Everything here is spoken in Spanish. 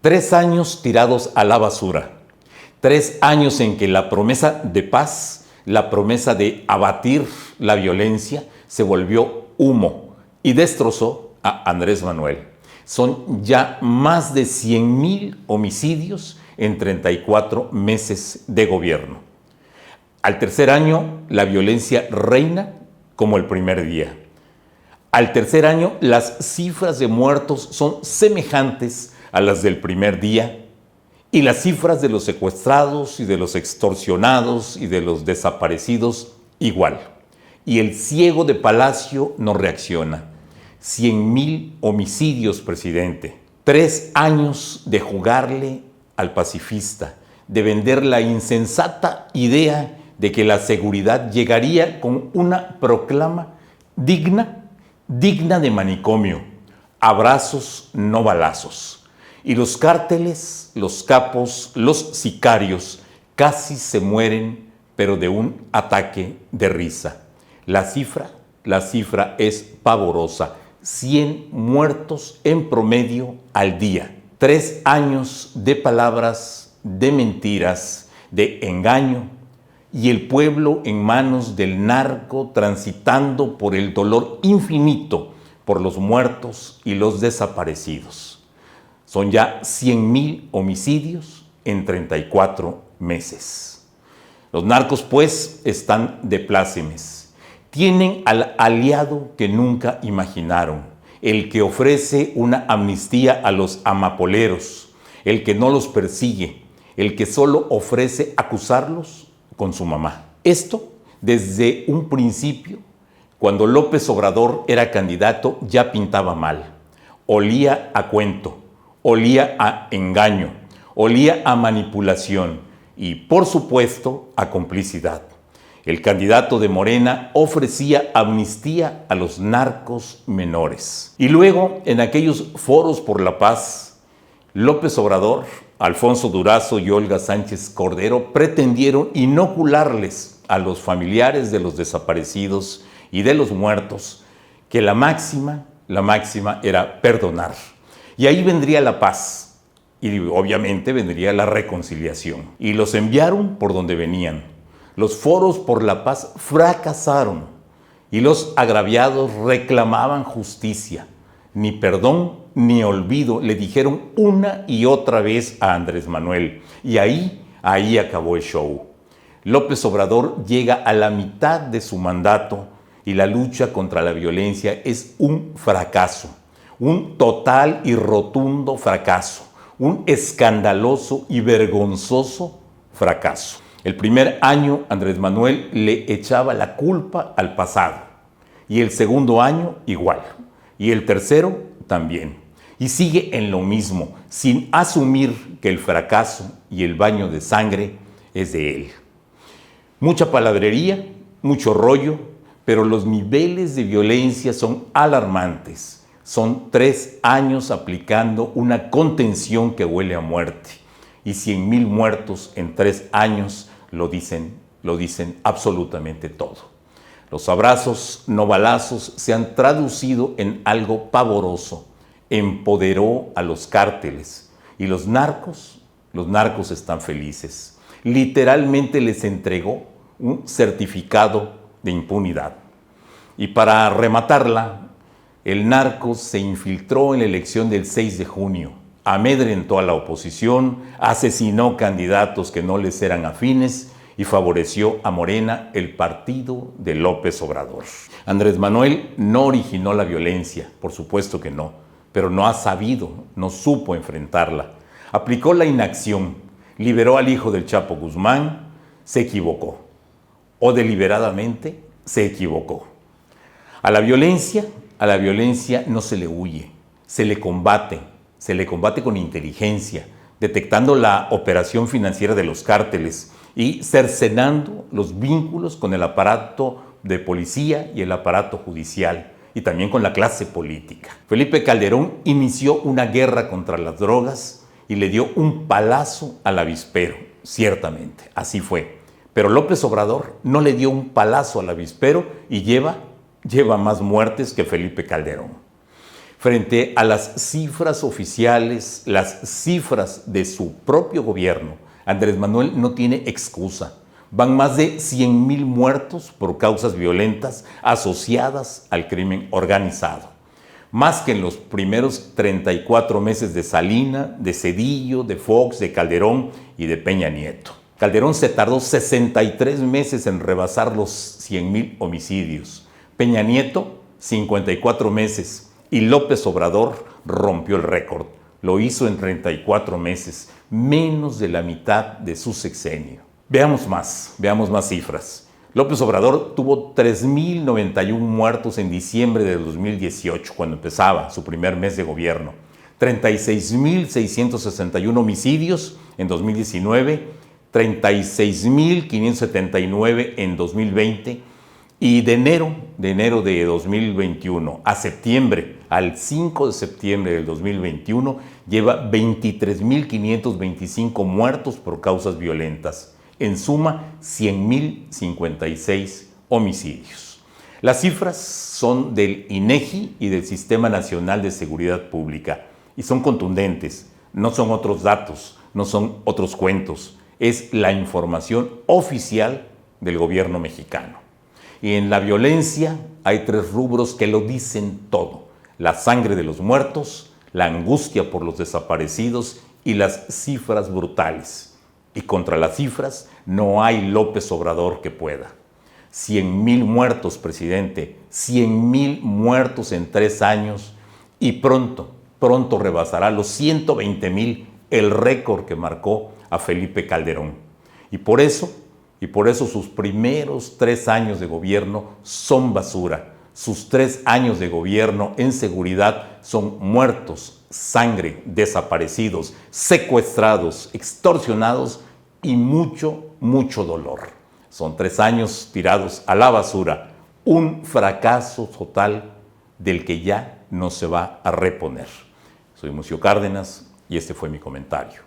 3 años tirados a la basura. 3 años en que la promesa de paz, la promesa de abatir la violencia, se volvió humo y destrozó a Andrés Manuel. Son ya más de 100,000 homicidios en 34 meses de gobierno. Al tercer año, la violencia reina como el primer día. Al tercer año, las cifras de muertos son semejantes a las del primer día y las cifras de los secuestrados y de los extorsionados y de los desaparecidos igual. Y el ciego de Palacio no reacciona. 100,000 homicidios, presidente. 3 años de jugarle al pacifista, de vender la insensata idea de que la seguridad llegaría con una proclama digna de manicomio. Abrazos, no balazos. Y los cárteles, los capos, los sicarios casi se mueren, pero de un ataque de risa. La cifra es pavorosa. 100 muertos en promedio al día. 3 años de palabras, de mentiras, de engaño, y el pueblo en manos del narco transitando por el dolor infinito por los muertos y los desaparecidos. Son ya 100,000 homicidios en 34 meses. Los narcos, pues, están de plácemes. Tienen al aliado que nunca imaginaron, el que ofrece una amnistía a los amapoleros, el que no los persigue, el que solo ofrece acusarlos con su mamá. Esto desde un principio, cuando López Obrador era candidato, ya pintaba mal. Olía a cuento, olía a engaño, olía a manipulación y, por supuesto, a complicidad. El candidato de Morena ofrecía amnistía a los narcos menores. Y luego, en aquellos foros por la paz, López Obrador, Alfonso Durazo y Olga Sánchez Cordero pretendieron inocularles a los familiares de los desaparecidos y de los muertos que la máxima era perdonar. Y ahí vendría la paz y obviamente vendría la reconciliación. Y los enviaron por donde venían. Los foros por la paz fracasaron y los agraviados reclamaban justicia. Ni perdón ni olvido, le dijeron una y otra vez a Andrés Manuel. Y ahí acabó el show. López Obrador llega a la mitad de su mandato y la lucha contra la violencia es un fracaso. Un total y rotundo fracaso. Un escandaloso y vergonzoso fracaso. El primer año, Andrés Manuel le echaba la culpa al pasado. Y el segundo año, igual. Y el tercero, también. Y sigue en lo mismo, sin asumir que el fracaso y el baño de sangre es de él. Mucha palabrería, mucho rollo, pero los niveles de violencia son alarmantes. Son 3 años aplicando una contención que huele a muerte. Y 100,000 muertos en 3 años lo dicen absolutamente todo. Los abrazos, no balazos, se han traducido en algo pavoroso. Empoderó a los cárteles y los narcos están felices. Literalmente les entregó un certificado de impunidad. Y para rematarla, el narco se infiltró en la elección del 6 de junio, amedrentó a la oposición, asesinó candidatos que no les eran afines y favoreció a Morena, el partido de López Obrador. Andrés Manuel no originó la violencia, por supuesto que no, pero no supo enfrentarla. Aplicó la inacción, liberó al hijo del Chapo Guzmán, se equivocó. O deliberadamente se equivocó. A la violencia no se le huye, se le combate con inteligencia, detectando la operación financiera de los cárteles y cercenando los vínculos con el aparato de policía y el aparato judicial, y también con la clase política. Felipe Calderón inició una guerra contra las drogas y le dio un palazo al avispero, ciertamente, así fue. Pero López Obrador no le dio un palazo al avispero y lleva más muertes que Felipe Calderón. Frente a las cifras oficiales, las cifras de su propio gobierno, Andrés Manuel no tiene excusa. Van más de 100,000 muertos por causas violentas asociadas al crimen organizado. Más que en los primeros 34 meses de Salina, de Zedillo, de Fox, de Calderón y de Peña Nieto. Calderón se tardó 63 meses en rebasar los 100,000 homicidios. Peña Nieto, 54 meses. Y López Obrador rompió el récord. Lo hizo en 34 meses, menos de la mitad de su sexenio. Veamos más cifras. López Obrador tuvo 3,091 muertos en diciembre de 2018, cuando empezaba su primer mes de gobierno. 36,661 homicidios en 2019, 36,579 en 2020 y de enero de 2021 a septiembre, al 5 de septiembre del 2021, lleva 23,525 muertos por causas violentas. En suma, 100,056 homicidios. Las cifras son del INEGI y del Sistema Nacional de Seguridad Pública y son contundentes. No son otros datos, no son otros cuentos. Es la información oficial del gobierno mexicano. Y en la violencia hay 3 rubros que lo dicen todo: la sangre de los muertos, la angustia por los desaparecidos y las cifras brutales. Y contra las cifras no hay López Obrador que pueda. 100,000 muertos, presidente, 100,000 muertos en 3 años y pronto rebasará los 120,000, el récord que marcó a Felipe Calderón. Y por eso sus primeros 3 años de gobierno son basura. Sus 3 años de gobierno en seguridad son muertos, sangre, desaparecidos, secuestrados, extorsionados y mucho dolor. Son 3 años tirados a la basura, un fracaso total del que ya no se va a reponer. Soy Mucio Cárdenas y este fue mi comentario.